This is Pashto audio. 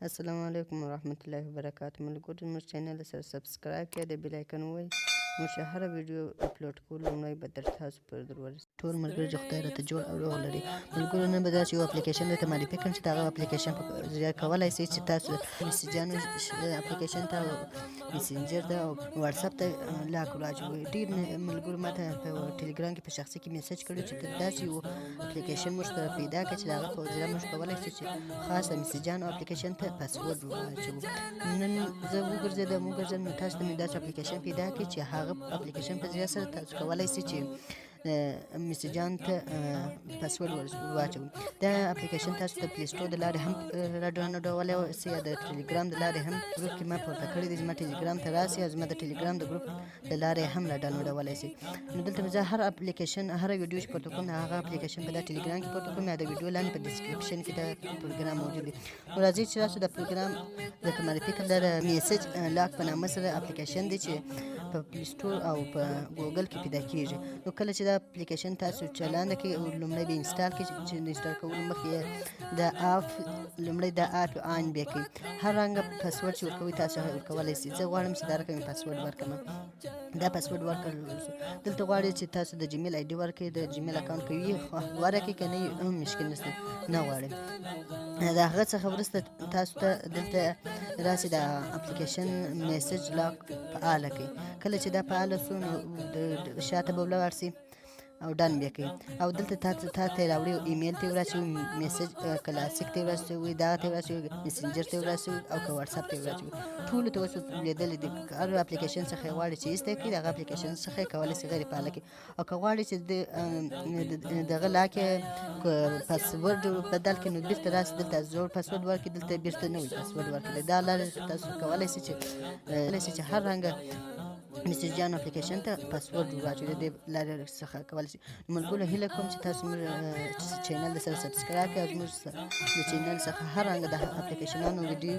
السلام علیکم ورحمت الله وبرکاته. ملګرو زموږ چینل سره سبسکرایب کړئ، د بیل آیکن ووهئ. موږ چې هره ویډیو اپلوډ کوو لومړی به در تاسو پر در ورسي. ټول ملګري چې خدای راته جوړ او روغ لري. ملګرو نن به داسې یو اپلیکیشن درته معرفي کړم چې د هغه اپلیکیشن په ذریعه کولی شئ چې تاسو میسیجانو اپلیکیشن ته میسنجر ته او واتساپ ته لاک واچوئ. ډېر ملګرو ماته په ټلګرام کې په شخصي کې میسج کړی چې داسې یو اپلیکیشن موږ سره پیدا کړه چې د هغه په ذریعه موږ کولی شو چې خاص د میسیجانو اپلیکیشن ته پاسورډ واچوو. نن زه وګرځېدم نو تاسو ته مې داسې اپلیکیشن پیدا کړي چې هغه اپلیکیشن په ذریعه سره تاسو کولی شئ چې میسیجان ته پاسورډ واچوئ. دا اپلیکیشن تاسو د پلی سټور د لارې هم راډاونلوډولی شئ یا د ټلګرام د لارې هم ګروپ کې ما پورته کړی دی. زما ټلګرام ته راسئ او زما د ټلګرام د ګروپ د لارې هم راډاونلوډولی شئ. نو دلته زه هر اپلیکیشن هره ویډیو چې پورته کوم د هغه اپلیکیشن په دا ټلګرام کې پورته کوم یا د ویډیو لاندې په ډسکرپشن کې دا پروګرام موجود دی. نو راځئ چې تاسو د پروګرام درته معرفي کړم. دا د میسج لاک په نامه سره اپلیکیشن دی چې په پلی سټور او په ګوګل کې پیدا کېږي. نو کله چې دا اپلیکیشن تاسو چلانده کړئ لومړی به انسټال کړئ چې د انسټال کولو مخکې د اپ لومړی د اپ آن بیا کړئ. هر رنګه پاسورډ چې ورکوئ تاسو ورکولی شئ. زه غواړم چې دا رقم پاسورډ ورکړم. دا پاسورډ ورکړل دلته غواړي چې تاسو د جیمیل آی ډي ورکړئ. د جیمیل اکاونټ که وي غوره کړئ، که نه وي هم مشکل نشته، نه غواړئ. د هغه څخه وروسته تاسو ته دلته راسي د اپلیکیشن میسج لاک فعاله کړئ. کله چې دا فعاله شو نو د شاته به ولاړ شئ او ډن بیا کوي او دلته تا ته راوړي ایمیل ته ورسوي، میسج کلاسیک ته ورسوي، دغه ته ورسوي، میسنجر ته ورسوي او که واتساپ ته ورسوي. ټولو ته اوس لیدلې دي. هر اپلیکیشن څخه یې غواړي چې ایسته کړي، دغه اپلیکیشن څخه یې کولی شي غیر فعاله کړي. او که غواړي چې دغه لاک پاسورډ بدل کړي نو بېرته راسي دلته زوړ پاسورډ ورکړي، دلته بېرته نوی پاسورډ ورکړي. دا لارې تاسو کولی شئ چې هر رنګه میسیجانو اپلیکیشن ته پاسورډ واچوئ. د دې لارې څخه کولی شئ. ملګرو هیله کوم چې تاسو زموږ چینل سره سبسکرایب کړئ او زموږ د چینل څخه هر رنګه د اپلیکیشنانو ویډیو